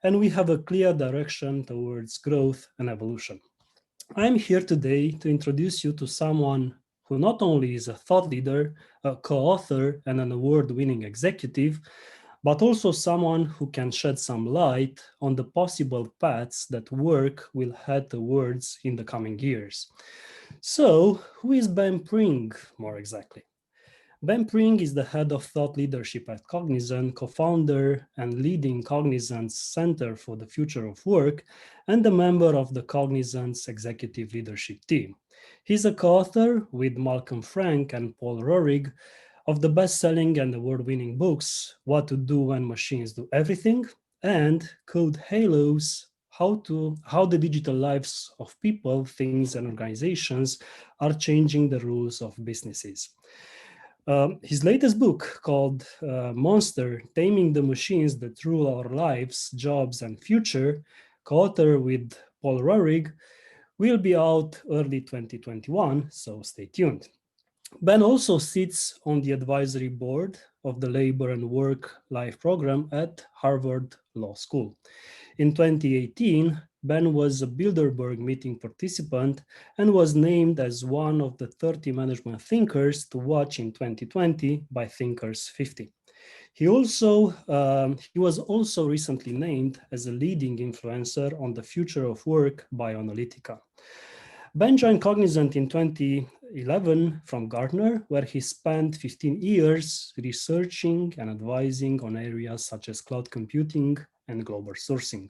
and we have a clear direction towards growth and evolution. I'm here today to introduce you to someone who not only is a thought leader, a co-author, and an award-winning executive, but also someone who can shed some light on the possible paths that work will head towards in the coming years. So, who is Ben Pring, more exactly? Ben Pring is the head of thought leadership at Cognizant, co-founder and leading Cognizant's Center for the Future of Work, and a member of the Cognizant's executive leadership team. He's a co-author with Malcolm Frank and Paul Roehrig of the best-selling and award-winning books, What to Do When Machines Do Everything, and Code Halos, how the digital lives of people, things, and organizations are changing the rules of businesses. His latest book, called Monster, Taming the Machines That Rule Our Lives, Jobs, and Future, co-author with Paul Roehrig, will be out early 2021, so stay tuned. Ben also sits on the advisory board of the Labor and Work-Life program at Harvard Law School. In 2018, Ben was a Bilderberg meeting participant and was named as one of the 30 management thinkers to watch in 2020 by Thinkers 50. He was also recently named as a leading influencer on the future of work by Analytica. Ben joined Cognizant in 2011 from Gartner, where he spent 15 years researching and advising on areas such as cloud computing and global sourcing.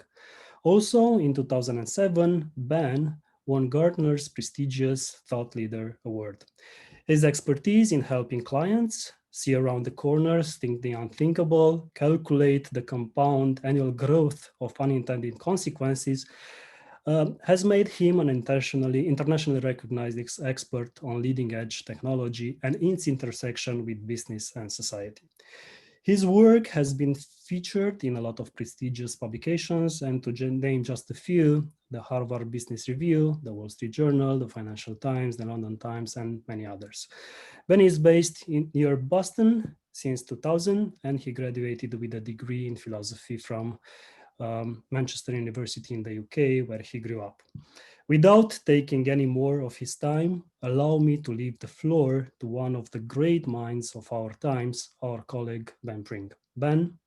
Also, in 2007, Ben won Gartner's prestigious Thought Leader Award. His expertise in helping clients see around the corners, think the unthinkable, calculate the compound annual growth of unintended consequences, has made him an internationally recognized expert on leading-edge technology and its intersection with business and society. His work has been featured in a lot of prestigious publications, and to name just a few, the Harvard Business Review, the Wall Street Journal, the Financial Times, the London Times, and many others. Ben is based near Boston since 2000, and he graduated with a degree in philosophy from Manchester University in the UK, where he grew up. Without taking any more of his time, allow me to leave the floor to one of the great minds of our times, our colleague, Ben Pring. Ben?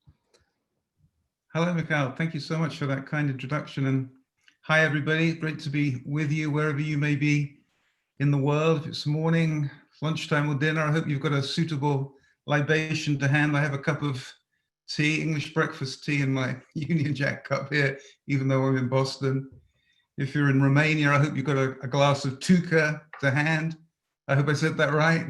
Hello, Mikhail. Thank you so much for that kind introduction. And hi, everybody. Great to be with you wherever you may be in the world. If it's morning, lunchtime, or dinner, I hope you've got a suitable libation to hand. I have a cup of tea, English breakfast tea, in my Union Jack cup here, even though I'm in Boston. If you're in Romania, I hope you've got a glass of tuca to hand. I hope I said that right.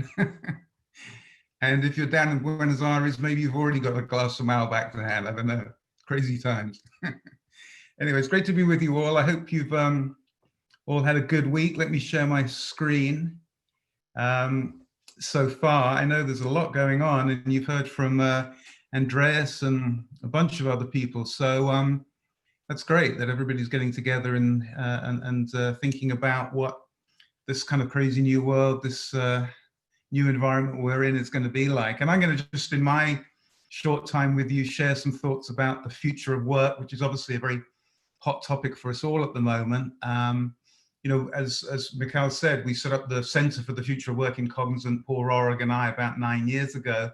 And if you're down in Buenos Aires, maybe you've already got a glass of Malbec to hand. I don't know. Crazy times. Anyway, it's great to be with you all. I hope you've all had a good week. Let me share my screen. So far, I know there's a lot going on, and you've heard from Andreas and a bunch of other people. So that's great that everybody's getting together and thinking about what this kind of crazy new world, this new environment we're in is going to be like. And I'm going to just, in my short time with you, share some thoughts about the future of work, which is obviously a very hot topic for us all at the moment. You know, as Mikhail said, we set up the Center for the Future of Work in Cognizant, Paul Roehrig and I, about 9 years ago.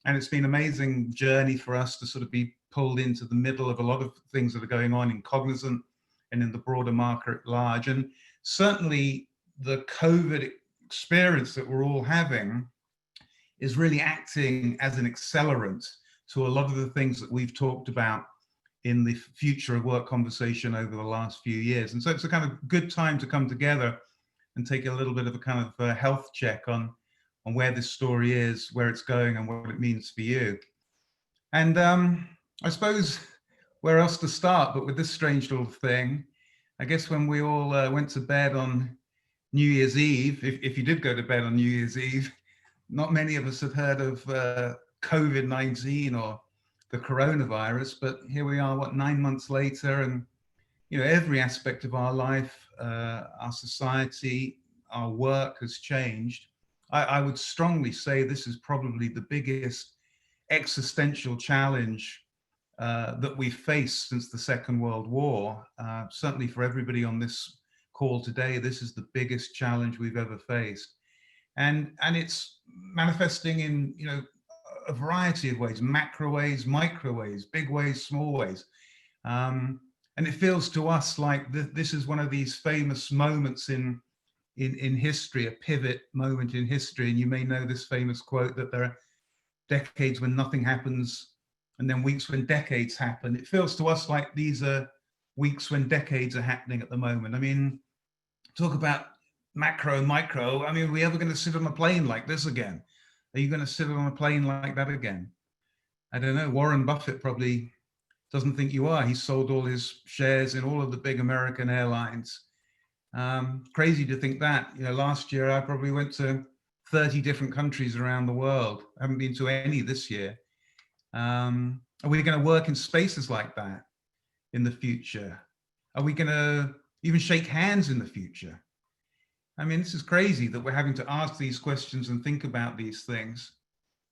And it's been an amazing journey for us to sort of be pulled into the middle of a lot of things that are going on in Cognizant and in the broader market at large. And certainly the COVID experience that we're all having is really acting as an accelerant to a lot of the things that we've talked about in the future of work conversation over the last few years. And so it's a kind of good time to come together and take a little bit of a kind of health check on where this story is, where it's going, and what it means for you. And I suppose where else to start but with this strange little thing. I guess when we all went to bed on New Year's Eve, if you did go to bed on New Year's Eve, not many of us had heard of COVID-19 or the coronavirus, but here we are, what, 9 months later, and you know, every aspect of our life, our society, our work has changed. I would strongly say this is probably the biggest existential challenge that we've faced since the Second World War. Certainly for everybody on this call today, this is the biggest challenge we've ever faced. And it's manifesting in, you know, a variety of ways: macro ways, micro ways, big ways, small ways. And it feels to us like this is one of these famous moments in history, a pivot moment in history. And you may know this famous quote that there are decades when nothing happens, and then weeks when decades happen. It feels to us like these are weeks when decades are happening at the moment. I mean, talk about macro and micro. I mean, are we ever going to sit on a plane like this again? Are you going to sit on a plane like that again? I don't know. Warren Buffett probably doesn't think you are. He sold all his shares in all of the big American airlines. Crazy to think that. You know, last year I probably went to 30 different countries around the world. I haven't been to any this year. Are we going to work in spaces like that in the future? Are we going to even shake hands in the future? I mean, this is crazy that we're having to ask these questions and think about these things.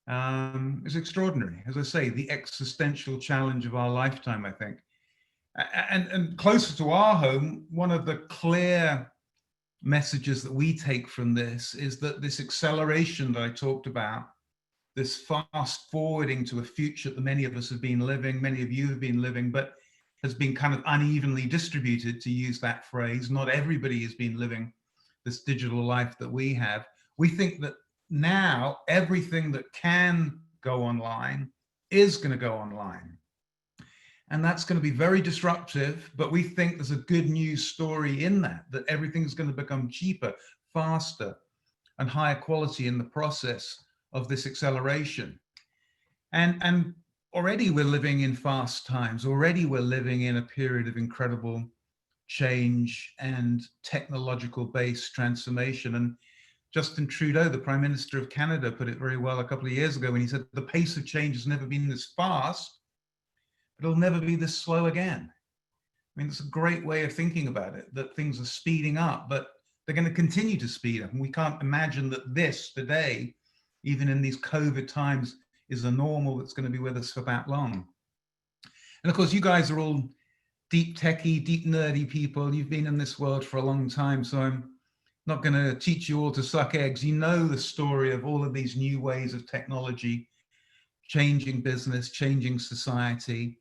It's extraordinary. As I say, the existential challenge of our lifetime, I think. And closer to our home, one of the clear messages that we take from this is that this acceleration that I talked about, this fast forwarding to a future that many of us have been living, many of you have been living, but has been kind of unevenly distributed, to use that phrase. Not everybody has been living this digital life that we have. We think that now everything that can go online is going to go online. And that's going to be very disruptive, but we think there's a good news story in that everything's going to become cheaper, faster, and higher quality in the process of this acceleration. And already we're living in fast times. Already we're living in a period of incredible change and technological-based transformation. And Justin Trudeau, the Prime Minister of Canada, put it very well a couple of years ago when he said, the pace of change has never been this fast, but it'll never be this slow again. I mean, it's a great way of thinking about it, that things are speeding up, but they're going to continue to speed up. And we can't imagine that this today, even in these COVID times, is a normal that's going to be with us for that long. And of course, you guys are all deep techie, deep nerdy people. You've been in this world for a long time, so I'm not going to teach you all to suck eggs. You know the story of all of these new ways of technology changing business, changing society.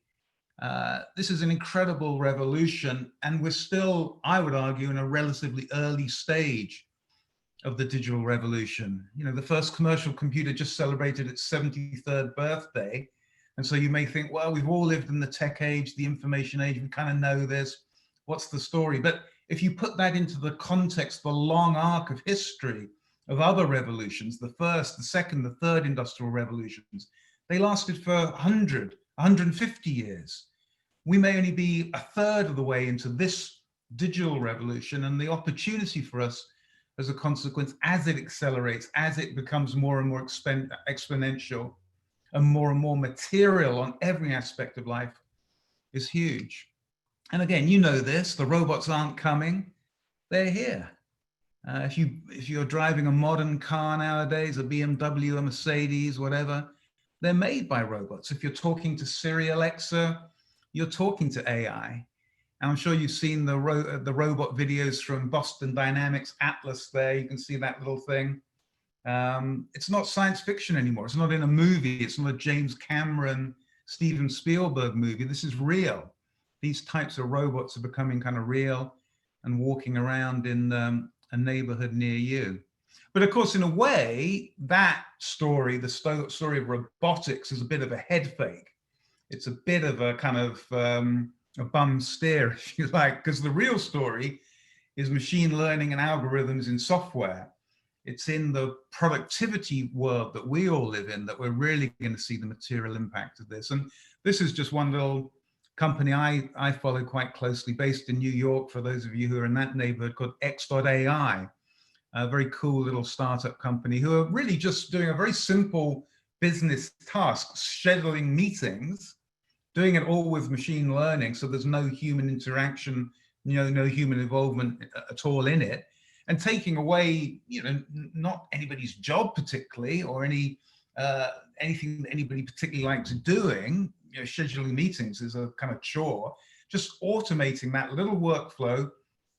This is an incredible revolution, and we're still, I would argue, in a relatively early stage of the digital revolution. You know, the first commercial computer just celebrated its 73rd birthday. And so you may think, well, we've all lived in the tech age, the information age, we kind of know this. What's the story? But if you put that into the context, the long arc of history of other revolutions, the first, the second, the third industrial revolutions, they lasted for 100, 150 years. We may only be a third of the way into this digital revolution, and the opportunity for us as a consequence, as it accelerates, as it becomes more and more exponential and more material on every aspect of life, is huge. And again, you know this, the robots aren't coming, they're here. If you're driving a modern car nowadays, a BMW, a Mercedes, whatever, they're made by robots. If you're talking to Siri, Alexa, you're talking to AI. And I'm sure you've seen the robot videos from Boston Dynamics Atlas there. You can see that little thing. It's not science fiction anymore. It's not in a movie. It's not a James Cameron, Steven Spielberg movie. This is real. These types of robots are becoming kind of real and walking around in a neighborhood near you. But of course, in a way, that story, the story of robotics, is a bit of a head fake. It's a bit of a kind of a bum steer, if you like, because the real story is machine learning and algorithms in software. It's in the productivity world that we all live in that we're really going to see the material impact of this. And this is just one little company I follow quite closely, based in New York, for those of you who are in that neighborhood, called X.AI, a very cool little startup company who are really just doing a very simple business task, scheduling meetings, doing it all with machine learning, so there's no human interaction, no human involvement at all in it, and taking away, not anybody's job particularly, or anything that anybody particularly likes doing. scheduling meetings is a kind of chore. Just automating that little workflow,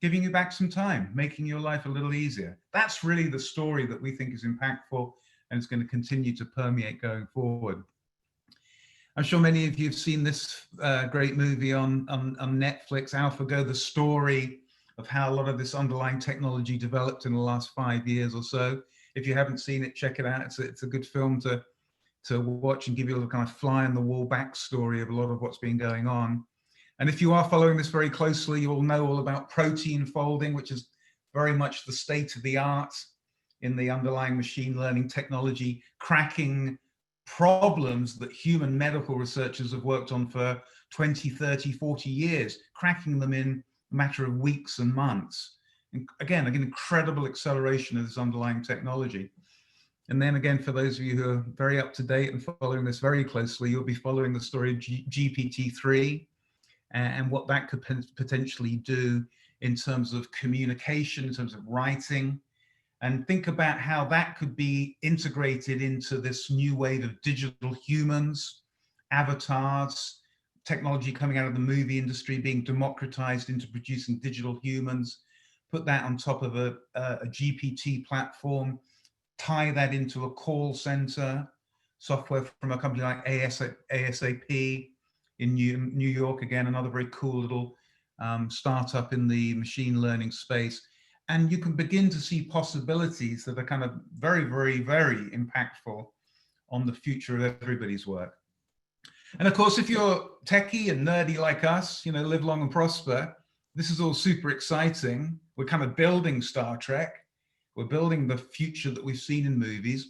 giving you back some time, making your life a little easier. That's really the story that we think is impactful, and it's going to continue to permeate going forward. I'm sure many of you have seen this great movie on Netflix, AlphaGo, the story of how a lot of this underlying technology developed in the last 5 years or so. If you haven't seen it, check it out. It's a good film to watch and give you a little kind of fly on the wall backstory of a lot of what's been going on. And if you are following this very closely, you will know all about protein folding, which is very much the state of the art in the underlying machine learning technology, cracking problems that human medical researchers have worked on for 20, 30, 40 years, cracking them in a matter of weeks and months. And again, an incredible acceleration of this underlying technology. And then again, for those of you who are very up to date and following this very closely, you'll be following the story of GPT-3 and what that could potentially do in terms of communication, in terms of writing, and think about how that could be integrated into this new wave of digital humans, avatars, technology coming out of the movie industry being democratized into producing digital humans, put that on top of a GPT platform, tie that into a call center, software from a company like ASAP in New York, again, another very cool little startup in the machine learning space. And you can begin to see possibilities that are kind of very, very, very impactful on the future of everybody's work. And of course, if you're techie and nerdy like us, live long and prosper, this is all super exciting. We're kind of building Star Trek. We're building the future that we've seen in movies.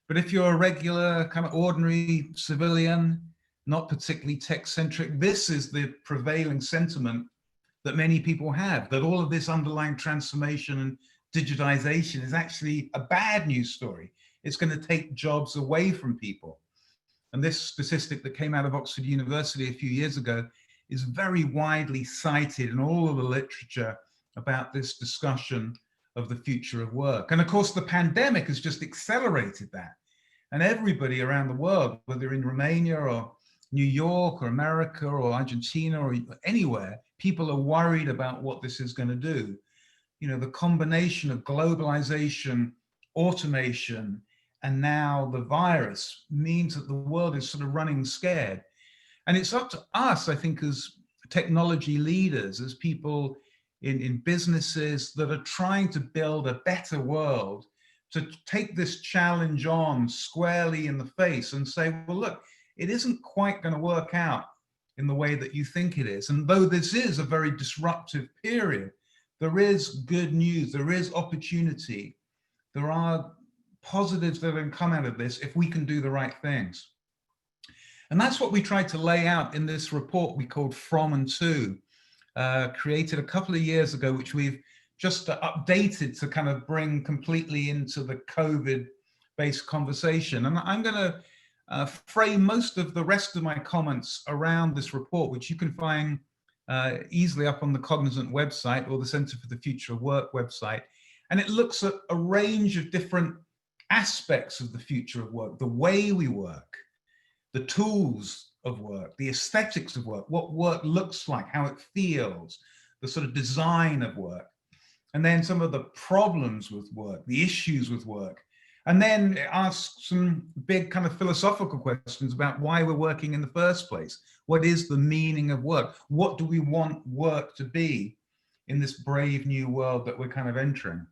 But if you're a regular, kind of ordinary civilian, not particularly tech-centric, this is the prevailing sentiment that many people have, that all of this underlying transformation and digitization is actually a bad news story. It's going to take jobs away from people. And this statistic that came out of Oxford University a few years ago is very widely cited in all of the literature about this discussion of the future of work. And of course, the pandemic has just accelerated that. And everybody around the world, whether in Romania or New York or America or Argentina or anywhere, people are worried about what this is going to do. The combination of globalization, automation, and now the virus means that the world is sort of running scared. And it's up to us, I think, as technology leaders, as people in businesses that are trying to build a better world, to take this challenge on squarely in the face and say, well, look, it isn't quite going to work out in the way that you think it is. And though this is a very disruptive period, there is good news, there is opportunity, there are positives that can come out of this if we can do the right things. And that's what we tried to lay out in this report we called From and To, created a couple of years ago, which we've just updated to kind of bring completely into the COVID-based conversation. And I'm going to frame most of the rest of my comments around this report, which you can find easily up on the Cognizant website or the Center for the Future of Work website. And it looks at a range of different aspects of the future of work, the way we work, the tools of work, the aesthetics of work, what work looks like, how it feels, the sort of design of work, and then some of the problems with work, the issues with work. And then ask some big kind of philosophical questions about why we're working in the first place. What is the meaning of work? What do we want work to be in this brave new world that we're kind of entering?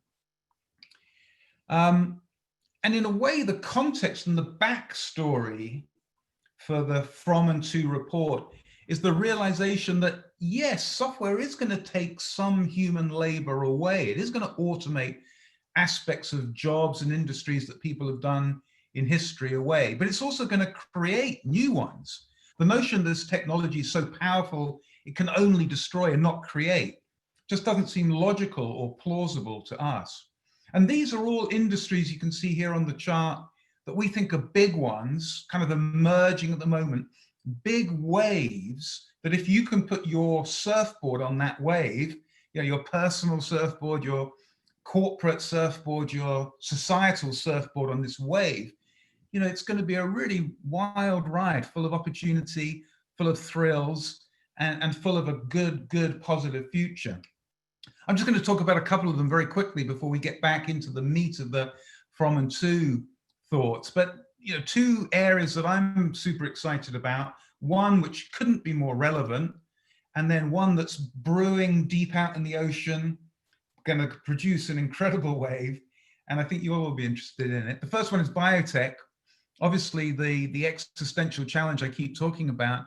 And in a way, the context and the backstory for the From and To report is the realization that, yes, software is going to take some human labor away. It is going to automate aspects of jobs and industries that people have done in history away, but it's also going to create new ones. The notion that this technology is so powerful, it can only destroy and not create, just doesn't seem logical or plausible to us. And these are all industries you can see here on the chart that we think are big ones, kind of emerging at the moment, big waves that if you can put your surfboard on that wave, your personal surfboard, your corporate surfboard, your societal surfboard on this wave, it's going to be a really wild ride full of opportunity, full of thrills, and full of a good, positive future. I'm just going to talk about a couple of them very quickly before we get back into the meat of the from and to thoughts. But two areas that I'm super excited about, one which couldn't be more relevant, and then one that's brewing deep out in the ocean, going to produce an incredible wave, and I think you all will be interested in it. The first one is biotech. Obviously, the existential challenge I keep talking about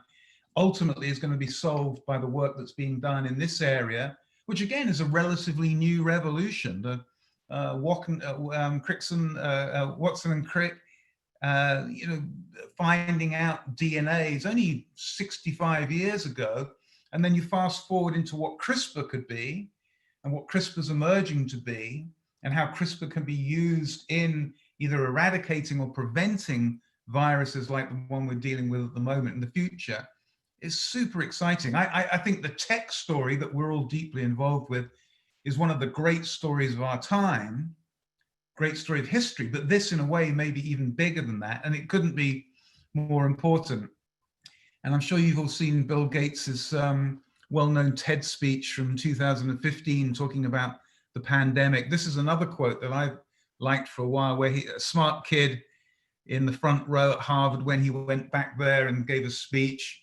ultimately is going to be solved by the work that's being done in this area, which again is a relatively new revolution. The Watson and Crick, finding out DNA is only 65 years ago, and then you fast forward into what CRISPR could be, and what CRISPR's emerging to be, and how CRISPR can be used in either eradicating or preventing viruses like the one we're dealing with at the moment in the future, is super exciting. I think the tech story that we're all deeply involved with is one of the great stories of our time, great story of history, but this in a way may be even bigger than that, and it couldn't be more important. And I'm sure you've all seen Bill Gates's well-known TED speech from 2015 talking about the pandemic. This is another quote that I've liked for a while, where a smart kid in the front row at Harvard, when he went back there and gave a speech,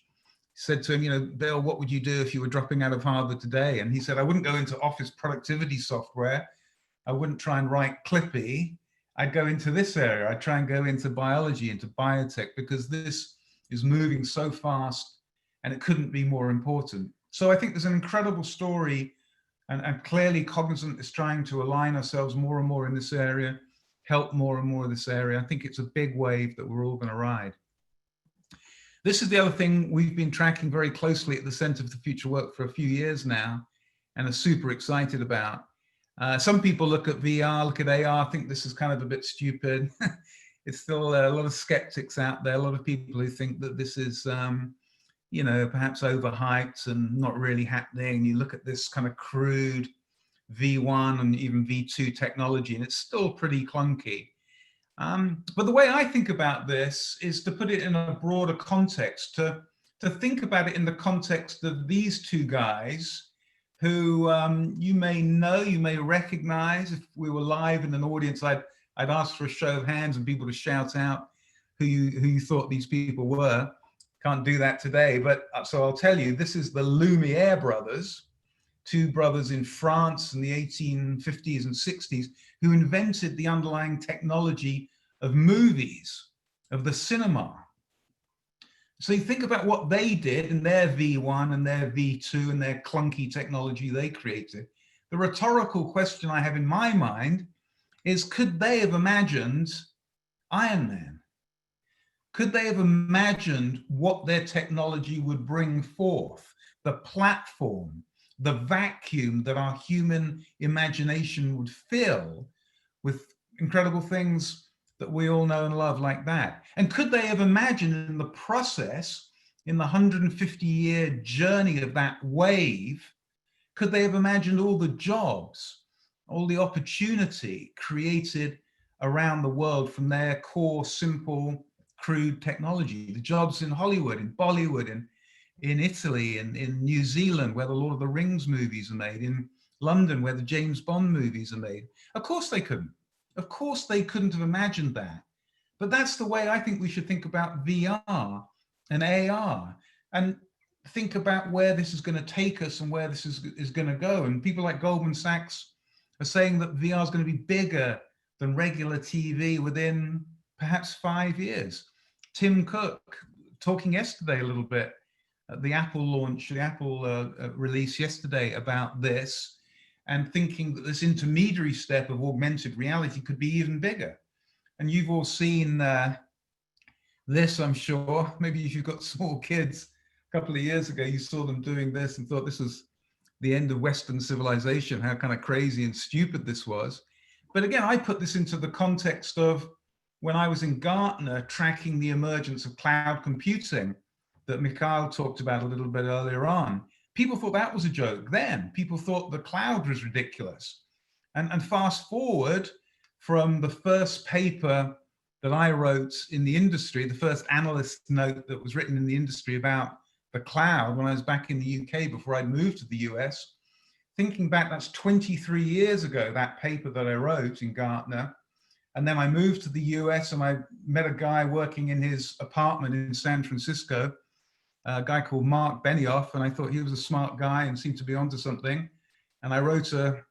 said to him, Bill, what would you do if you were dropping out of Harvard today? And he said, I wouldn't go into office productivity software. I wouldn't try and write Clippy. I'd go into this area. I'd try and go into biology, into biotech, because this is moving so fast and it couldn't be more important. So I think there's an incredible story, and clearly Cognizant is trying to align ourselves more and more in this area, help more and more in this area. I think it's a big wave that we're all going to ride. This is the other thing we've been tracking very closely at the Center for Future Work for a few years now, and are super excited about. Some people look at VR, look at AR, think this is kind of a bit stupid. It's still a lot of skeptics out there, a lot of people who think that this is, perhaps overhyped and not really happening. You look at this kind of crude V1 and even V2 technology, and it's still pretty clunky. But the way I think about this is to put it in a broader context, to think about it in the context of these two guys who you may know, you may recognize. If we were live in an audience, I'd ask for a show of hands and people to shout out who you thought these people were. Can't do that today, but so I'll tell you, this is the Lumiere brothers, two brothers in France in the 1850s and 60s, who invented the underlying technology of movies, of the cinema. So you think about what they did in their V1 and their V2 and their clunky technology they created. The rhetorical question I have in my mind is, could they have imagined Iron Man? Could they have imagined what their technology would bring forth, the platform, the vacuum that our human imagination would fill with incredible things that we all know and love like that? And could they have imagined in the process, in the 150-year journey of that wave, could they have imagined all the jobs, all the opportunity created around the world from their core, simple, crude technology? The jobs in Hollywood, in Bollywood, in Italy, in New Zealand, where the Lord of the Rings movies are made, in London, where the James Bond movies are made. Of course they couldn't. Of course they couldn't have imagined that. But that's the way I think we should think about VR and AR, and think about where this is going to take us and where this is going to go. And people like Goldman Sachs are saying that VR is going to be bigger than regular TV within perhaps 5 years. Tim Cook talking yesterday a little bit at the Apple launch, the Apple release yesterday about this, and thinking that this intermediary step of augmented reality could be even bigger. And you've all seen this, I'm sure. Maybe if you've got small kids, a couple of years ago, you saw them doing this and thought this was the end of Western civilization, how kind of crazy and stupid this was. But again, I put this into the context of when I was in Gartner tracking the emergence of cloud computing that Mikhail talked about a little bit earlier on. People thought that was a joke then. People thought the cloud was ridiculous. And fast forward from the first paper that I wrote in the industry, the first analyst note that was written in the industry about the cloud when I was back in the UK before I moved to the US. Thinking back, that's 23 years ago, that paper that I wrote in Gartner. And then I moved to the US and I met a guy working in his apartment in San Francisco, a guy called Mark Benioff, and I thought he was a smart guy and seemed to be onto something. And I wrote a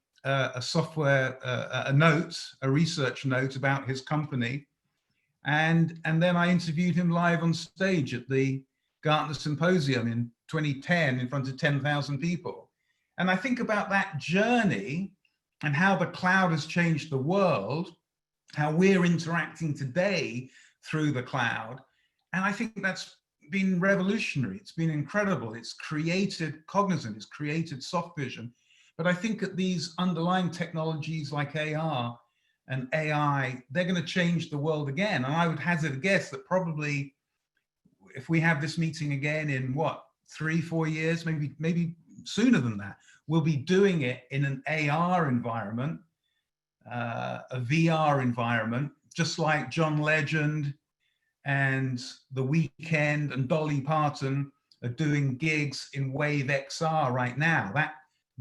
software, a note, a research note about his company. And then I interviewed him live on stage at the Gartner Symposium in 2010 in front of 10,000 people. And I think about that journey and how the cloud has changed the world, how we're interacting today through the cloud. And I think that's been revolutionary. It's been incredible. It's created Cognizant, it's created soft vision. But I think that these underlying technologies like AR and AI, they're going to change the world again. And I would hazard a guess that probably if we have this meeting again in what, 3-4 years, maybe sooner than that, we'll be doing it in an AR environment, a VR environment, just like John Legend and The Weeknd and Dolly Parton are doing gigs in Wave XR right now. That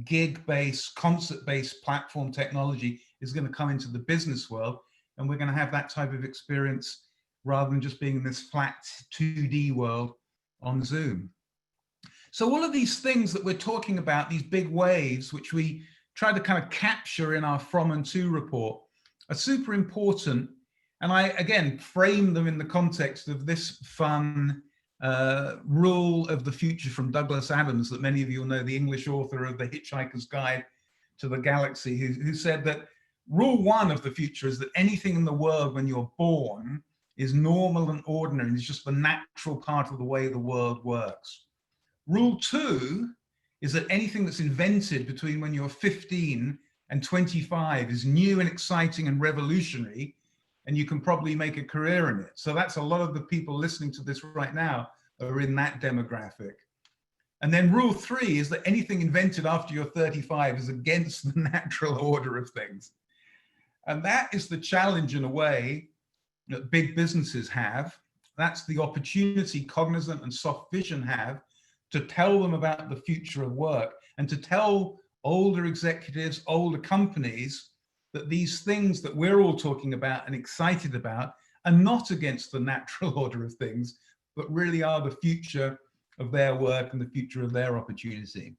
gig-based, concert-based platform technology is going to come into the business world, and we're going to have that type of experience rather than just being in this flat 2D world on Zoom. So all of these things that we're talking about, these big waves, which we try to kind of capture in our From and To report, are super important. And I, again, frame them in the context of this fun rule of the future from Douglas Adams that many of you will know, the English author of The Hitchhiker's Guide to the Galaxy, who said that rule one of the future is that anything in the world when you're born is normal and ordinary, and it's just the natural part of the way the world works. Rule two is that anything that's invented between when you're 15 and 25 is new and exciting and revolutionary, and you can probably make a career in it. So that's a lot of the people listening to this right now are in that demographic. And then rule three is that anything invented after you're 35 is against the natural order of things. And that is the challenge in a way that big businesses have. That's the opportunity Cognizant and Soft Vision have to tell them about the future of work and to tell older executives, older companies, that these things that we're all talking about and excited about are not against the natural order of things, but really are the future of their work and the future of their opportunity.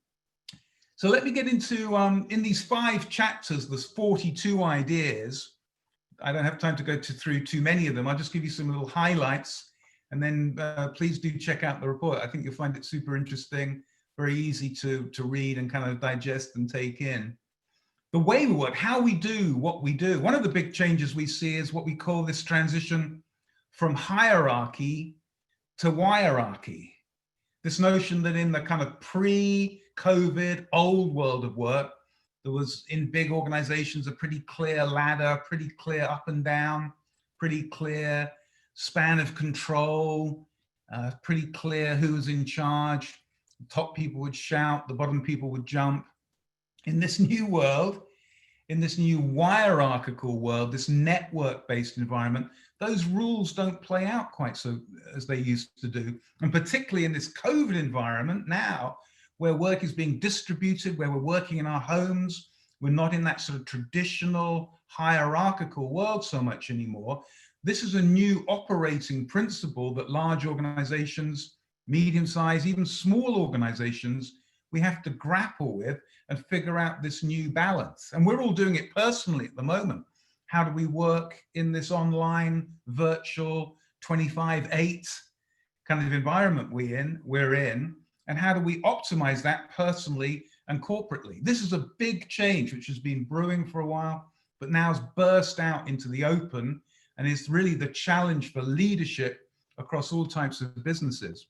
So let me get into, in these 5 chapters, there's 42 ideas. I don't have time to go through too many of them. I'll just give you some little highlights, and then please do check out the report. I think you'll find it super interesting, very easy to read and kind of digest and take in. The way we work, how we do what we do. One of the big changes we see is what we call this transition from hierarchy to wierarchy. This notion that in the kind of pre-COVID old world of work, there was in big organizations a pretty clear ladder, pretty clear up and down, pretty clear span of control, pretty clear who was in charge. The top people would shout, the bottom people would jump. In this new world, in this new hierarchical world, this network-based environment, those rules don't play out quite so as they used to do. And particularly in this COVID environment now, where work is being distributed, where we're working in our homes, we're not in that sort of traditional hierarchical world so much anymore. This is a new operating principle that large organizations, medium-sized, even small organizations, we have to grapple with and figure out this new balance. And we're all doing it personally at the moment. How do we work in this online, virtual, 25/8 kind of environment we're in? And how do we optimize that personally and corporately? This is a big change which has been brewing for a while, but now has burst out into the open and is really the challenge for leadership across all types of businesses.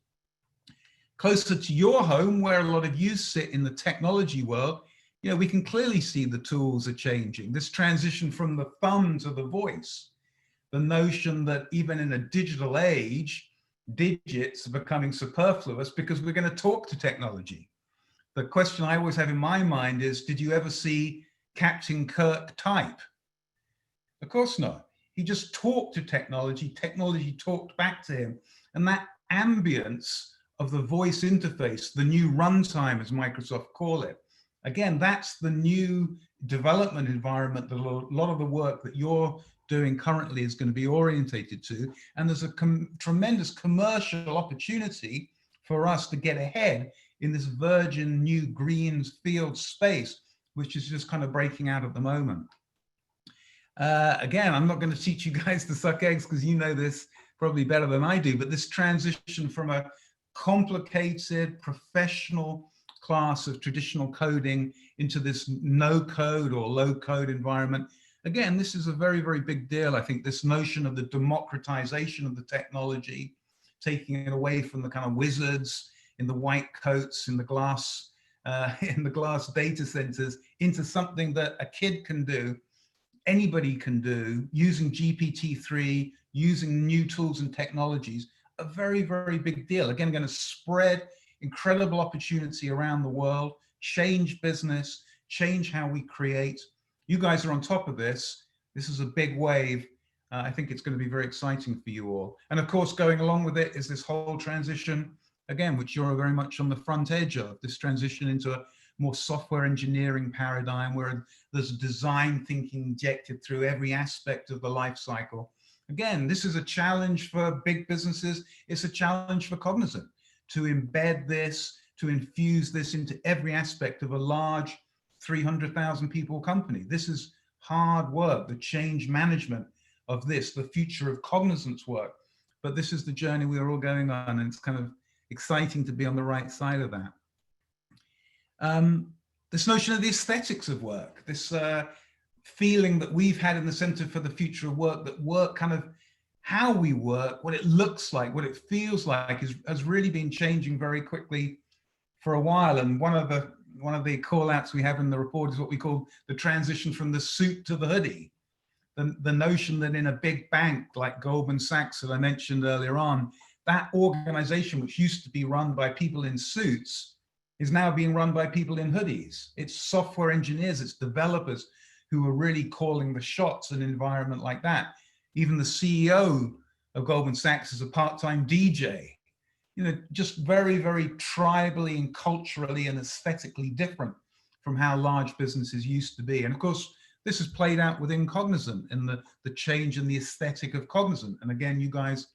Closer to your home, where a lot of you sit in the technology world, you know, we can clearly see the tools are changing. This transition from the thumb to the voice, the notion that even in a digital age, digits are becoming superfluous because we're going to talk to technology. The question I always have in my mind is, did you ever see Captain Kirk type? Of course not. He just talked to technology, technology talked back to him. And that ambience of the voice interface, the new runtime, as Microsoft call it. Again, that's the new development environment that a lot of the work that you're doing currently is going to be orientated to. And there's a tremendous commercial opportunity for us to get ahead in this virgin new green field space, which is just kind of breaking out at the moment. Again, I'm not going to teach you guys to suck eggs because you know this probably better than I do, but this transition from a complicated professional class of traditional coding into this no code or low code environment. Again, this is a very, very big deal. I think this notion of the democratization of the technology, taking it away from the kind of wizards in the white coats in the glass data centers into something that a kid can do, anybody can do, using GPT-3, using new tools and technologies, a very, very big deal. Again, going to spread incredible opportunity around the world, change business, change how we create. You guys are on top of this. This is a big wave. I think it's going to be very exciting for you all. And of course, going along with it is this whole transition, again, which you're very much on the front edge of, this transition into a more software engineering paradigm where there's design thinking injected through every aspect of the life cycle. Again, this is a challenge for big businesses. It's a challenge for Cognizant to embed this, to infuse this into every aspect of a large 300,000 people company. This is hard work, the change management of this, the future of Cognizant's work. But this is the journey we're all going on, and it's kind of exciting to be on the right side of that. This notion of the aesthetics of work, this feeling that we've had in the Center for the Future of Work, that work kind of how we work, what it looks like, what it feels like has really been changing very quickly for a while. And one of the call outs we have in the report is what we call the transition from the suit to the hoodie. The notion that in a big bank like Goldman Sachs that I mentioned earlier on, that organization which used to be run by people in suits is now being run by people in hoodies. It's software engineers, it's developers who are really calling the shots in an environment like that. Even the CEO of Goldman Sachs is a part-time DJ. You know, just very, very tribally and culturally and aesthetically different from how large businesses used to be. And of course, this is played out within Cognizant in the change in the aesthetic of Cognizant. And again, you guys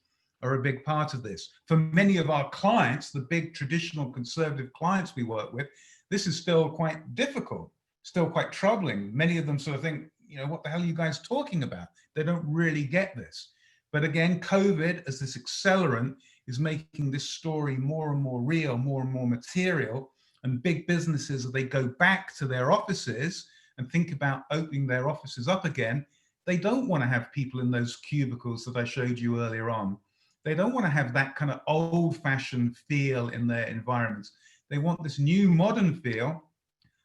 are a big part of this. For many of our clients, the big traditional conservative clients we work with, this is still quite difficult, still quite troubling. Many of them sort of think, you know, what the hell are you guys talking about? They don't really get this. But again, COVID as this accelerant is making this story more and more real, more and more material. And big businesses, as they go back to their offices and think about opening their offices up again, they don't want to have people in those cubicles that I showed you earlier on. They don't want to have that kind of old-fashioned feel in their environments. They want this new modern feel,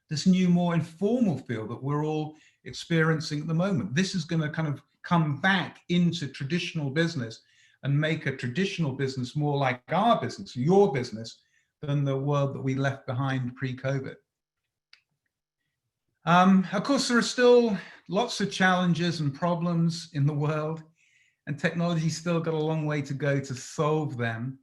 this new more informal feel that we're all experiencing at the moment. This is going to kind of come back into traditional business and make a traditional business more like our business, your business, than the world that we left behind pre-COVID. Of course, there are still lots of challenges and problems in the world, and technology's still got a long way to go to solve them.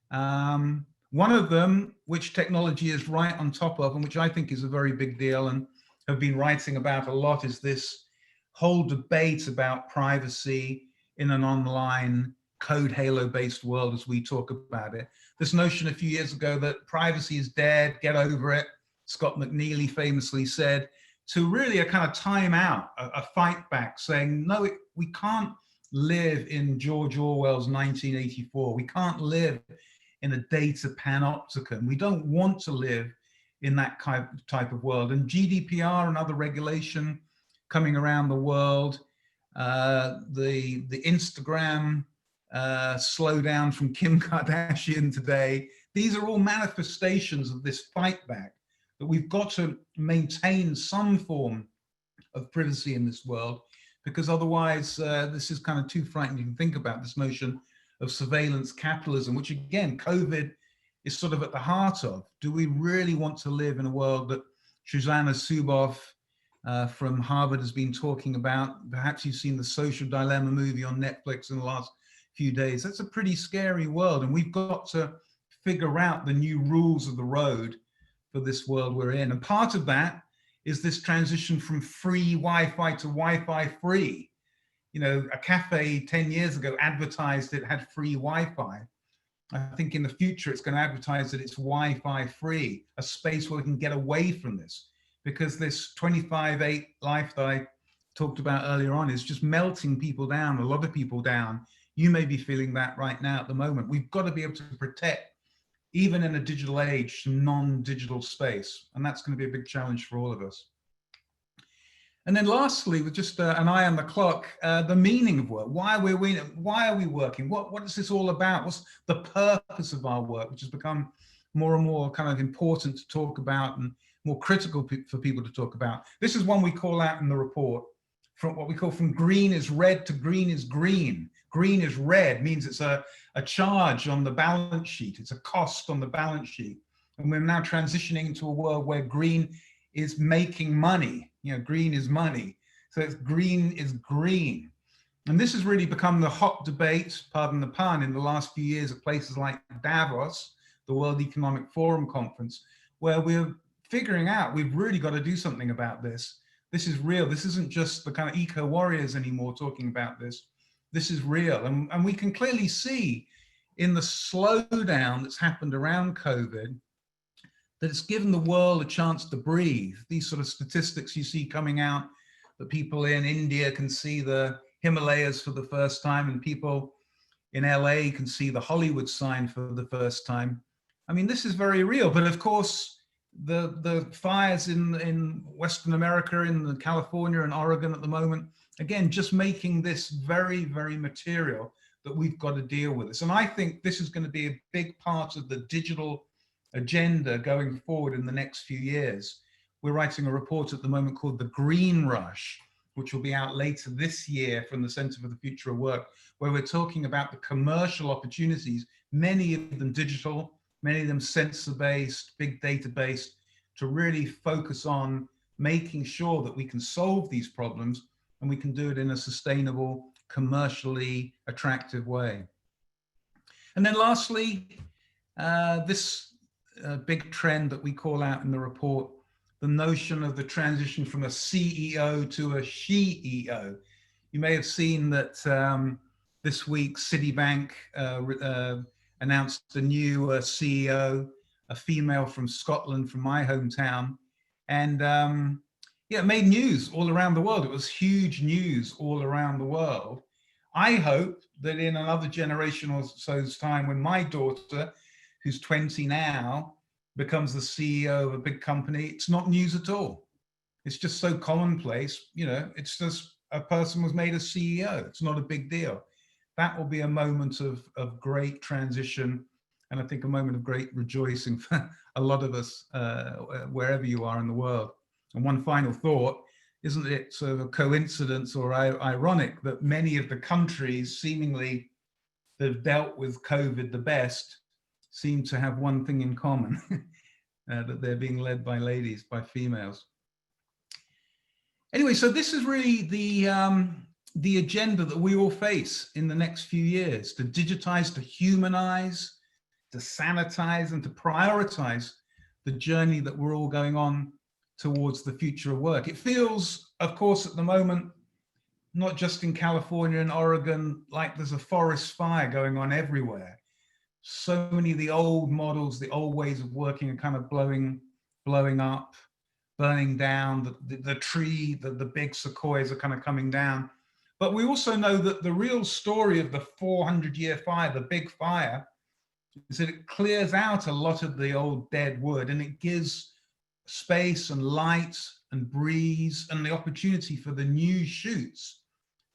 One of them, which technology is right on top of, and which I think is a very big deal and have been writing about a lot, is this whole debate about privacy in an online code halo-based world as we talk about it. This notion a few years ago that privacy is dead, get over it, Scott McNealy famously said, to really a kind of time out, a fight back, saying, no, we can't live in George Orwell's 1984. We can't live in a data panopticon. We don't want to live in that type of world. And GDPR and other regulation coming around the world, the Instagram slowdown from Kim Kardashian today, these are all manifestations of this fight back, that we've got to maintain some form of privacy in this world, because otherwise this is kind of too frightening to think about, this notion of surveillance capitalism, which again, COVID is sort of at the heart of. Do we really want to live in a world that Shoshana Zuboff from Harvard has been talking about? Perhaps you've seen the Social Dilemma movie on Netflix in the last few days. That's a pretty scary world, and we've got to figure out the new rules of the road for this world we're in. And part of that is this transition from free Wi-Fi to Wi-Fi free. You know, a cafe 10 years ago advertised it had free Wi-Fi. I think in the future, it's going to advertise that it's Wi-Fi free, a space where we can get away from this, because this 25/8 life that I talked about earlier on is just melting people down, a lot of people down. You may be feeling that right now at the moment. We've got to be able to protect, even in a digital age, non-digital space. And that's going to be a big challenge for all of us. And then lastly, with just an eye on the clock, the meaning of work. Why are we working? What is this all about? What's the purpose of our work, which has become more and more kind of important to talk about and more critical for people to talk about. This is one we call out in the report, from what we call from green is red to green is green. Green is red means it's a charge on the balance sheet. It's a cost on the balance sheet. And we're now transitioning into a world where green is making money. You know, green is money. So it's green is green. And this has really become the hot debate, pardon the pun, in the last few years at places like Davos, the World Economic Forum conference, where we're figuring out we've really got to do something about this. This is real. This isn't just the kind of eco warriors anymore talking about this. This is real. And we can clearly see in the slowdown that's happened around COVID that it's given the world a chance to breathe. These sort of statistics you see coming out, that people in India can see the Himalayas for the first time, and people in LA can see the Hollywood sign for the first time. I mean, this is very real. But of course, the fires in Western America, in California and Oregon at the moment, again, just making this very, very material that we've got to deal with this. And I think this is going to be a big part of the digital agenda going forward in the next few years. We're writing a report at the moment called The Green Rush, which will be out later this year from the Center for the Future of Work, where we're talking about the commercial opportunities, many of them digital, many of them sensor-based, big data-based, to really focus on making sure that we can solve these problems and we can do it in a sustainable, commercially attractive way. And then lastly, this big trend that we call out in the report, the notion of the transition from a CEO to a she-EO. You may have seen that this week Citibank announced a new CEO, a female from Scotland, from my hometown. And yeah, it made news all around the world. It was huge news all around the world. I hope that in another generation or so's time, when my daughter, who's 20 now, becomes the CEO of a big company, it's not news at all. It's just so commonplace. You know, it's just a person was made a CEO. It's not a big deal. That will be a moment of great transition, and I think a moment of great rejoicing for a lot of us, wherever you are in the world. And one final thought, isn't it sort of a coincidence or ironic that many of the countries seemingly that have dealt with COVID the best seem to have one thing in common, that they're being led by ladies, by females. Anyway, so this is really the agenda that we will face in the next few years: to digitize, to humanize, to sanitize, and to prioritize the journey that we're all going on towards the future of work. It feels, of course, at the moment, not just in California and Oregon, like there's a forest fire going on everywhere. So many of the old models, the old ways of working are kind of blowing up, burning down. The tree, the big sequoias are kind of coming down. But we also know that the real story of the 400-year fire, the big fire, is that it clears out a lot of the old dead wood, and it gives space and light and breeze and the opportunity for the new shoots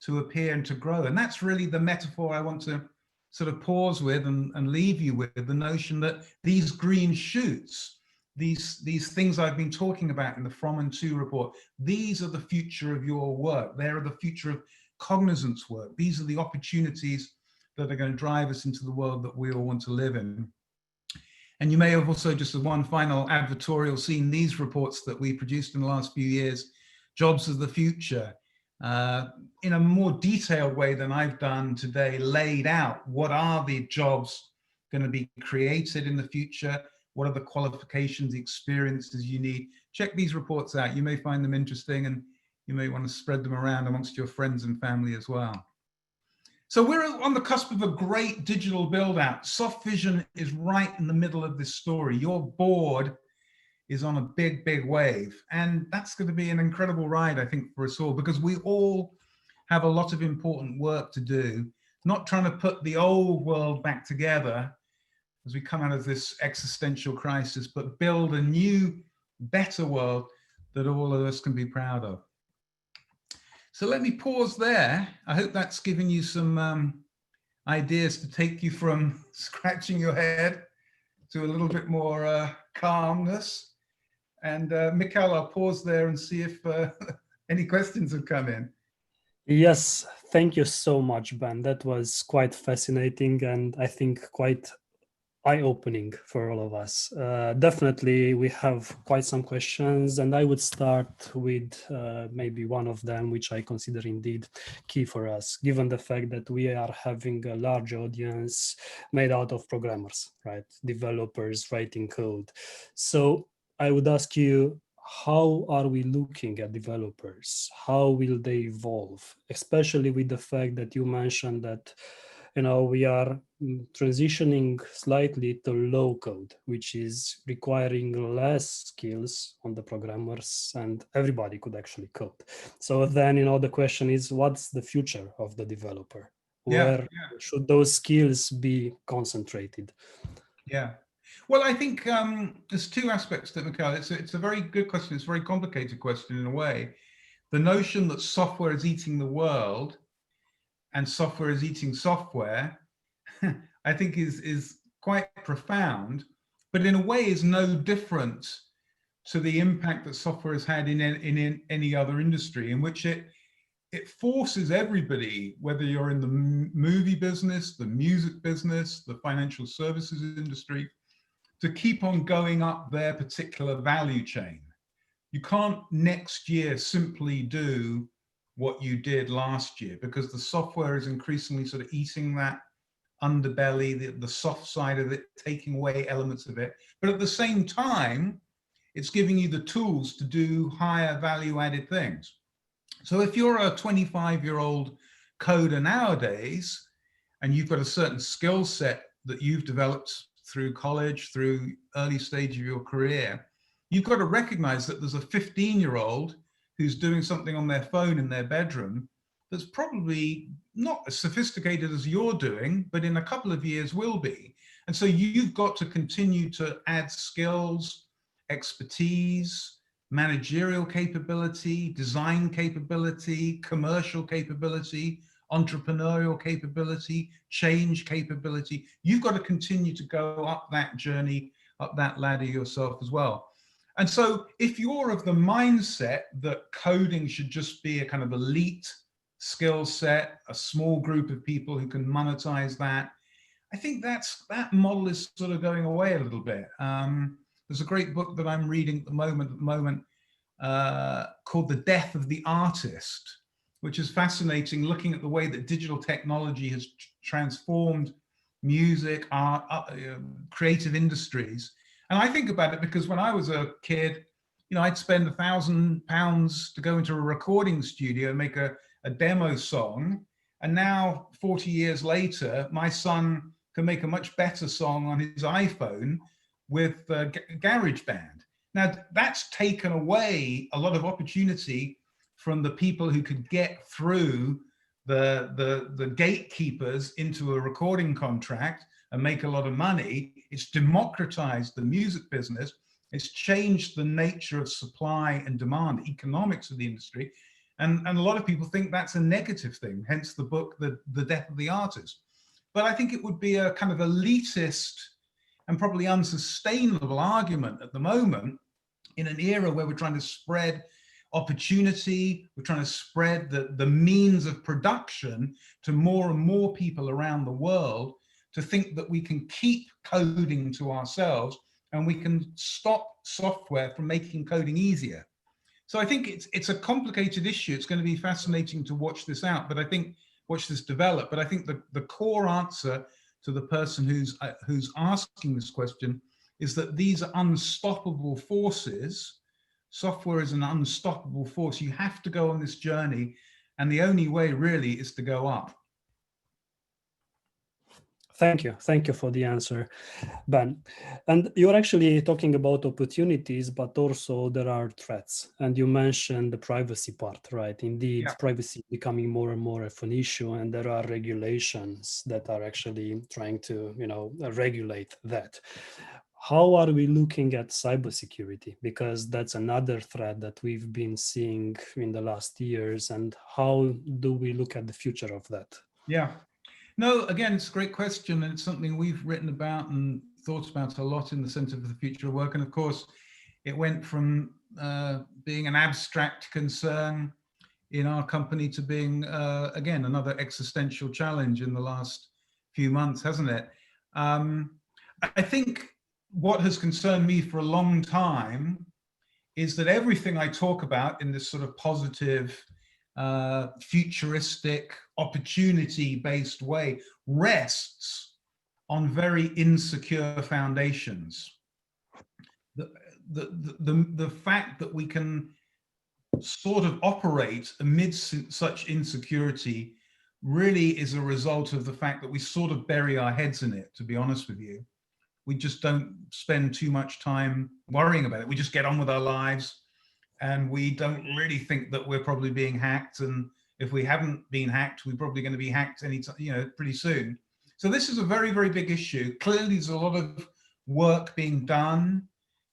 to appear and to grow. And that's really the metaphor I want to sort of pause with and leave you with, the notion that these green shoots, these things I've been talking about in the From and To report, these are the future of your work. They're the future of cognizance work. These are the opportunities that are going to drive us into the world that we all want to live in. And you may have also, just as one final advertorial, seen these reports that we produced in the last few years, Jobs of the Future, in a more detailed way than I've done today, laid out what are the jobs going to be created in the future? What are the qualifications, experiences you need? Check these reports out. You may find them interesting, and you may want to spread them around amongst your friends and family as well. So we're on the cusp of a great digital build out. Soft vision is right in the middle of this story. Your board is on a big, big wave. And that's going to be an incredible ride, I think, for us all, because we all have a lot of important work to do, not trying to put the old world back together as we come out of this existential crisis, but build a new, better world that all of us can be proud of. So let me pause there. I hope that's given you some ideas to take you from scratching your head to a little bit more calmness. And Mikhail, I'll pause there and see if any questions have come in. Yes, thank you so much, Ben. That was quite fascinating and I think quite eye-opening for all of us. Definitely, we have quite some questions, and I would start with maybe one of them, which I consider indeed key for us, given the fact that we are having a large audience made out of programmers, right? Developers writing code. So I would ask you, how are we looking at developers? How will they evolve? Especially with the fact that you mentioned that we are transitioning slightly to low code, which is requiring less skills on the programmers, and everybody could actually code. So then, the question is, what's the future of the developer? Where should those skills be concentrated? Yeah. Well, I think there's two aspects to it, Mikhail. It's a very good question. It's a very complicated question in a way. The notion that software is eating the world and software is eating software, I think is quite profound, but in a way is no different to the impact that software has had in any other industry, in which it forces everybody, whether you're in the movie business, the music business, the financial services industry, to keep on going up their particular value chain. You can't next year simply do what you did last year, because the software is increasingly sort of eating that underbelly, the soft side of it, taking away elements of it. But at the same time, it's giving you the tools to do higher value added things. So if you're a 25-year-old coder nowadays, and you've got a certain skill set that you've developed through college, through early stage of your career, you've got to recognize that there's a 15-year-old who's doing something on their phone in their bedroom that's probably not as sophisticated as you're doing, but in a couple of years will be. And so you've got to continue to add skills, expertise, managerial capability, design capability, commercial capability, entrepreneurial capability, change capability. You've got to continue to go up that journey, up that ladder yourself as well. And so if you're of the mindset that coding should just be a kind of elite skill set, a small group of people who can monetize that, I think that model is sort of going away a little bit. There's a great book that I'm reading at the moment called The Death of the Artist, which is fascinating, looking at the way that digital technology has transformed music, art, creative industries. And I think about it because when I was a kid, I'd spend £1,000 to go into a recording studio and make a demo song. And now 40 years later, my son can make a much better song on his iPhone with GarageBand. Now that's taken away a lot of opportunity from the people who could get through the gatekeepers into a recording contract and make a lot of money. It's democratized the music business. It's changed the nature of supply and demand, economics of the industry. And a lot of people think that's a negative thing, hence the book, The Death of the Artist. But I think it would be a kind of elitist and probably unsustainable argument at the moment in an era where we're trying to spread opportunity, we're trying to spread the means of production to more and more people around the world, to think that we can keep coding to ourselves and we can stop software from making coding easier. So I think it's a complicated issue. It's going to be fascinating to watch this out, but I think watch this develop. But I think the core answer to the person who's asking this question is that these are unstoppable forces. Software is an unstoppable force. You have to go on this journey, and the only way really is to go up. Thank you for the answer, Ben. And you're actually talking about opportunities, but also there are threats. And you mentioned the privacy part, right? Indeed, Yeah. privacy becoming more and more of an issue, and there are regulations that are actually trying to, regulate that. How are we looking at cybersecurity? Because that's another threat that we've been seeing in the last years. And how do we look at the future of that? Yeah. No, again, it's a great question, and it's something we've written about and thought about a lot in the Center for the Future of Work. And of course, it went from being an abstract concern in our company to being, again, another existential challenge in the last few months, hasn't it? I think what has concerned me for a long time is that everything I talk about in this sort of positive, futuristic, opportunity-based way rests on very insecure foundations. The fact that we can sort of operate amidst such insecurity really is a result of the fact that we sort of bury our heads in it, to be honest with you. We just don't spend too much time worrying about it. We just get on with our lives, and we don't really think that we're probably being hacked. And if we haven't been hacked, we're probably going to be hacked pretty soon. So this is a very, very big issue. Clearly, there's a lot of work being done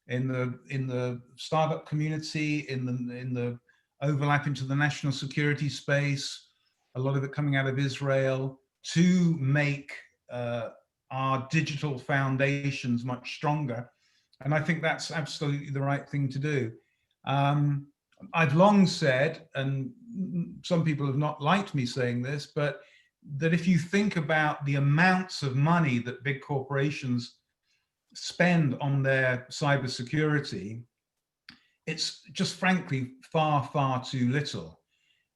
in the startup community, in the overlap into the national security space, a lot of it coming out of Israel, to make our digital foundations much stronger. And I think that's absolutely the right thing to do. I've long said, and some people have not liked me saying this, but that if you think about the amounts of money that big corporations spend on their cybersecurity, it's just frankly far, far too little.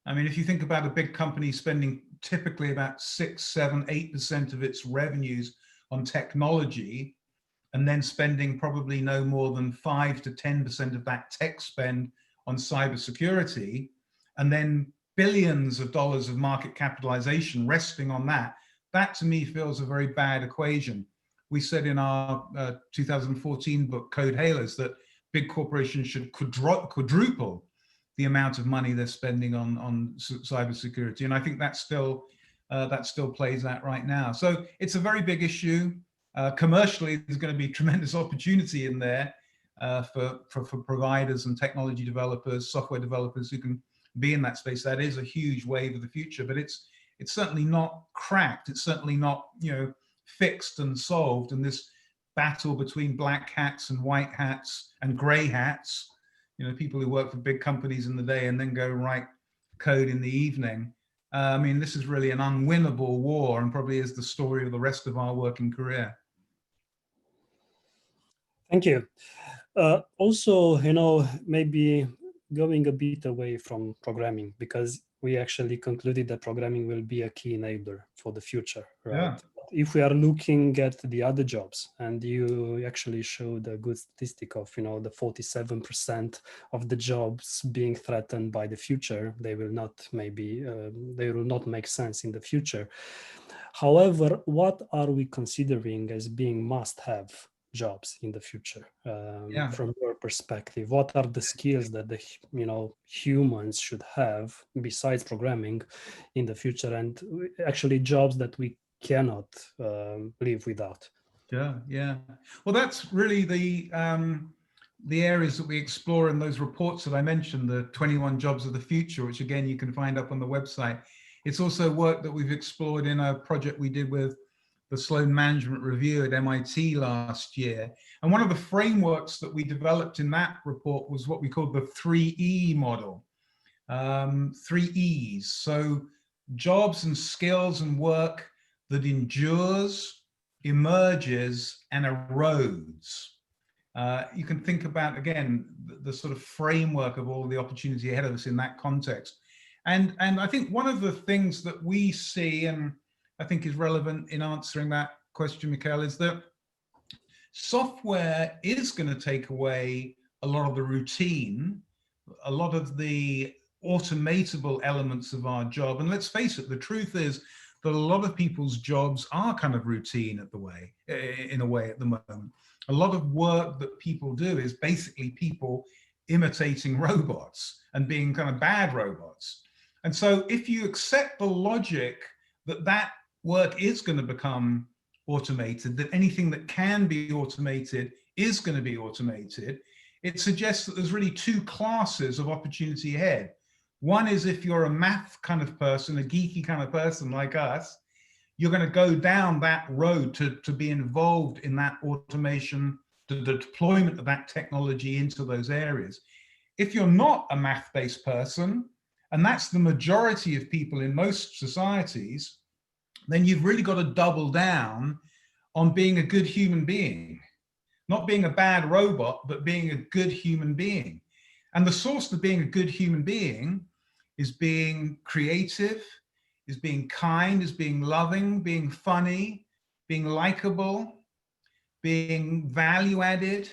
I mean, if you think about a big company spending typically about 6, 7, 8% of its revenues on technology, and then spending probably no more than 5 to 10% of that tech spend on cybersecurity, and then billions of dollars of market capitalization resting on that, that to me feels a very bad equation. We said in our 2014 book, Code Hailers, that big corporations should quadruple the amount of money they're spending on cybersecurity. And I think that still plays out right now. So it's a very big issue. Commercially, there's going to be tremendous opportunity in there for providers and technology developers, software developers who can be in that space. That is a huge wave of the future, but it's certainly not cracked. It's certainly not, fixed and solved. And this battle between black hats and white hats and gray hats, people who work for big companies in the day and then go write code in the evening. I mean, this is really an unwinnable war, and probably is the story of the rest of our working career. Thank you. Also, maybe going a bit away from programming, because we actually concluded that programming will be a key enabler for the future, right? Yeah. If we are looking at the other jobs, and you actually showed a good statistic of, the 47% of the jobs being threatened by the future, they will not make sense in the future. However, what are we considering as being must-have jobs in the future? From your perspective, what are the skills that the humans should have besides programming in the future, and actually jobs that we cannot live without? Yeah. Well, that's really the areas that we explore in those reports that I mentioned, the 21 jobs of the future, which again you can find up on the website. It's also work that we've explored in a project we did with the Sloan Management Review at MIT last year. And one of the frameworks that we developed in that report was what we called the 3E model. 3 E's. So jobs and skills and work that endures, emerges, and erodes. You can think about, again, the sort of framework of all the opportunity ahead of us in that context. And I think one of the things that we see, and I think is relevant in answering that question, Mikhail, is that software is going to take away a lot of the routine, a lot of the automatable elements of our job. And let's face it, the truth is that a lot of people's jobs are kind of routine in a way at the moment. A lot of work that people do is basically people imitating robots and being kind of bad robots. And so if you accept the logic that that work is going to become automated, that anything that can be automated is going to be automated, it suggests that there's really two classes of opportunity ahead. One is if you're a math kind of person, a geeky kind of person like us, you're going to go down that road to be involved in that automation, to the deployment of that technology into those areas. If you're not a math-based person, and that's the majority of people in most societies, then you've really got to double down on being a good human being. Not being a bad robot, but being a good human being. And the source of being a good human being is being creative, is being kind, is being loving, being funny, being likable, being value added.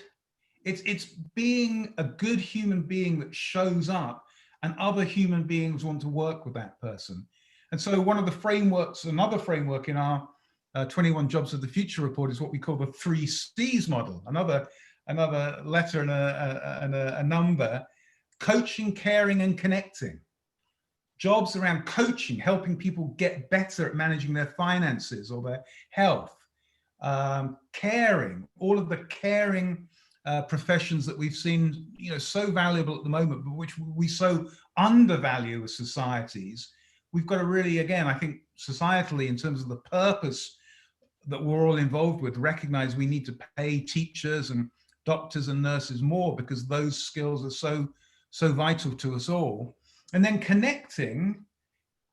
It's being a good human being that shows up and other human beings want to work with that person. And so one of the frameworks, another framework in our 21 Jobs of the Future report is what we call the 3 C's model, another letter and a number: coaching, caring, and connecting. Jobs around coaching, helping people get better at managing their finances or their health. Caring, all of the caring professions that we've seen, so valuable at the moment, but which we so undervalue as societies. We've got to really, again, I think societally, in terms of the purpose that we're all involved with, recognize we need to pay teachers and doctors and nurses more because those skills are so vital to us all. And then connecting,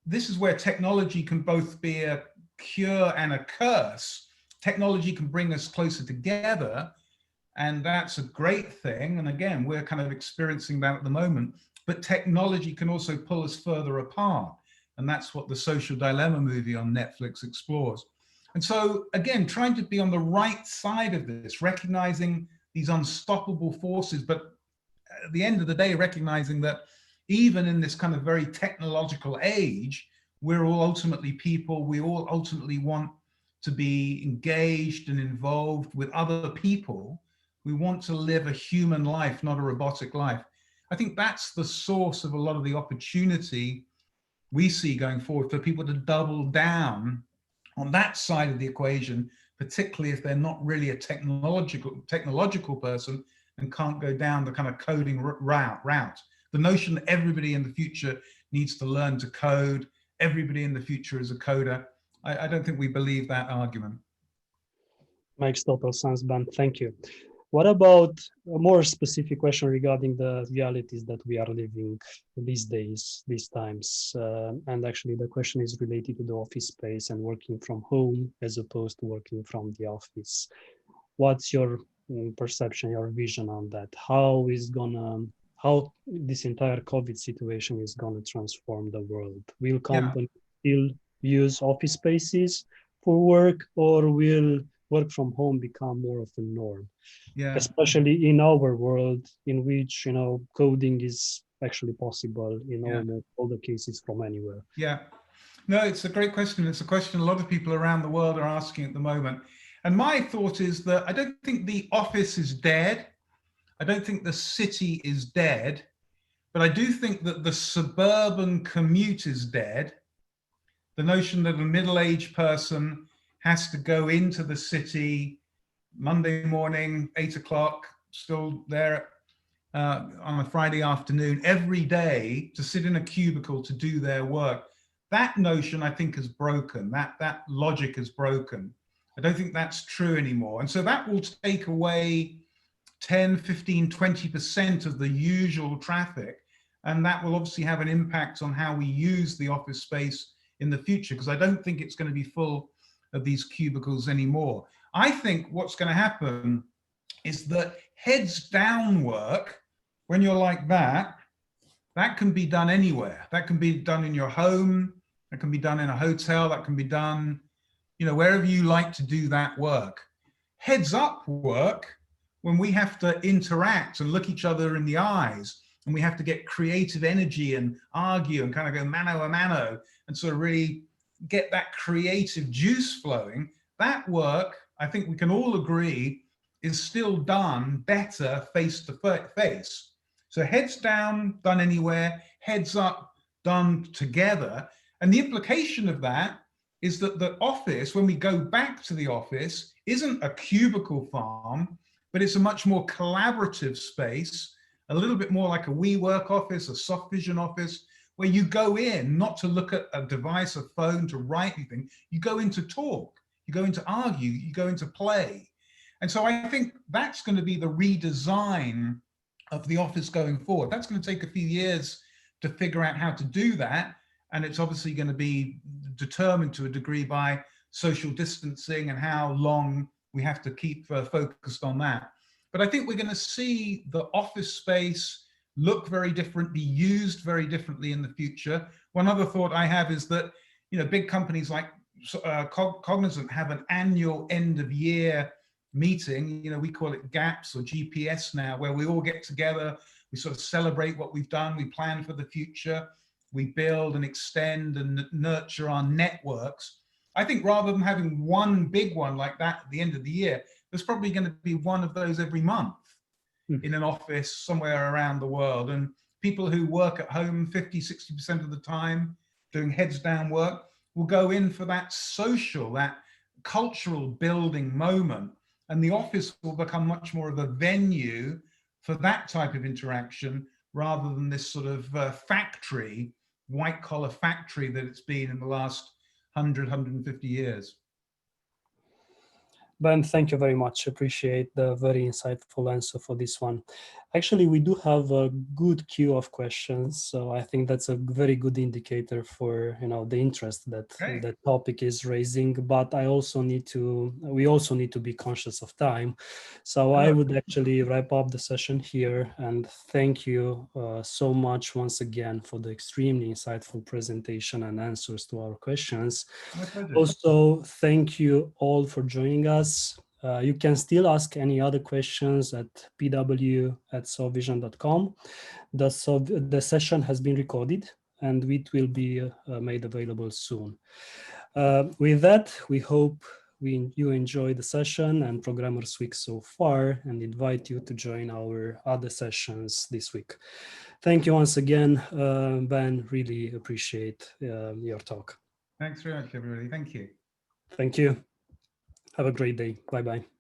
this is where technology can both be a cure and a curse. Technology can bring us closer together, and that's a great thing. And again, we're kind of experiencing that at the moment, but technology can also pull us further apart. And that's what the Social Dilemma movie on Netflix explores. And so again, trying to be on the right side of this, recognizing these unstoppable forces, but at the end of the day, recognizing that even in this kind of very technological age, we're all ultimately people. We all ultimately want to be engaged and involved with other people. We want to live a human life, not a robotic life. I think that's the source of a lot of the opportunity we see going forward, for people to double down on that side of the equation, particularly if they're not really a technological person and can't go down the kind of coding route. The notion that everybody in the future needs to learn to code, everybody in the future is a coder, I don't think we believe that argument. Makes total sense, Ben. Thank you. What about a more specific question regarding the realities that we are living these days, these times? And actually the question is related to the office space and working from home as opposed to working from the office. What's your perception, your vision on that? How this entire COVID situation is going to transform the world? Will companies still use office spaces for work, or will work from home become more of a norm? Especially in our world, in which coding is actually possible in almost all the cases from anywhere. No, it's a great question. It's a question a lot of people around the world are asking at the moment. And my thought is that I don't think the office is dead. I don't think the city is dead, but I do think that the suburban commute is dead. The notion that a middle-aged person has to go into the city Monday morning, 8 o'clock, still there on a Friday afternoon, every day to sit in a cubicle to do their work. That notion, I think, is broken. That logic is broken. I don't think that's true anymore. And so that will take away 10, 15, 20% of the usual traffic. And that will obviously have an impact on how we use the office space in the future, because I don't think it's going to be full of these cubicles anymore. I think what's going to happen is that heads down work, when you're like that can be done anywhere. That can be done in your home, that can be done in a hotel, that can be done wherever you like to do that work. Heads up work, when we have to interact and look each other in the eyes, and we have to get creative energy and argue and kind of go mano a mano and sort of really get that creative juice flowing, that work, I think we can all agree, is still done better face to face. So heads down, done anywhere, heads up, done together. And the implication of that is that the office, when we go back to the office, isn't a cubicle farm, but it's a much more collaborative space, a little bit more like a WeWork office, a soft vision office, where you go in not to look at a device, a phone, to write anything. You go in to talk, you go in to argue, you go in to play. And so I think that's going to be the redesign of the office going forward. That's going to take a few years to figure out how to do that. And it's obviously going to be determined to a degree by social distancing and how long we have to keep focused on that. But I think we're going to see the office space look very different, be used very differently in the future. One other thought I have is that, big companies like Cognizant have an annual end of year meeting. We call it GAPS or GPS now, where we all get together, we sort of celebrate what we've done, we plan for the future, we build and extend and nurture our networks. I think rather than having one big one like that at the end of the year, there's probably going to be one of those every month in an office somewhere around the world. And people who work at home 50, 60% of the time doing heads down work will go in for that social, that cultural building moment. And the office will become much more of a venue for that type of interaction rather than this sort of factory, white collar factory that it's been in the last 100, 150 years. Ben, thank you very much. Appreciate the very insightful answer for this one. Actually, we do have a good queue of questions, so I think that's a very good indicator for the interest that the topic is raising. But we also need to be conscious of time. So I would actually wrap up the session here, and thank you so much once again for the extremely insightful presentation and answers to our questions. My pleasure. Also, thank you all for joining us. You can still ask any other questions at pw@softvision.com. The session has been recorded and it will be made available soon. With that, we hope you enjoy the session and Programmers Week so far, and invite you to join our other sessions this week. Thank you once again, Ben. Really appreciate your talk. Thanks very much, everybody. Thank you. Thank you. Have a great day. Bye-bye.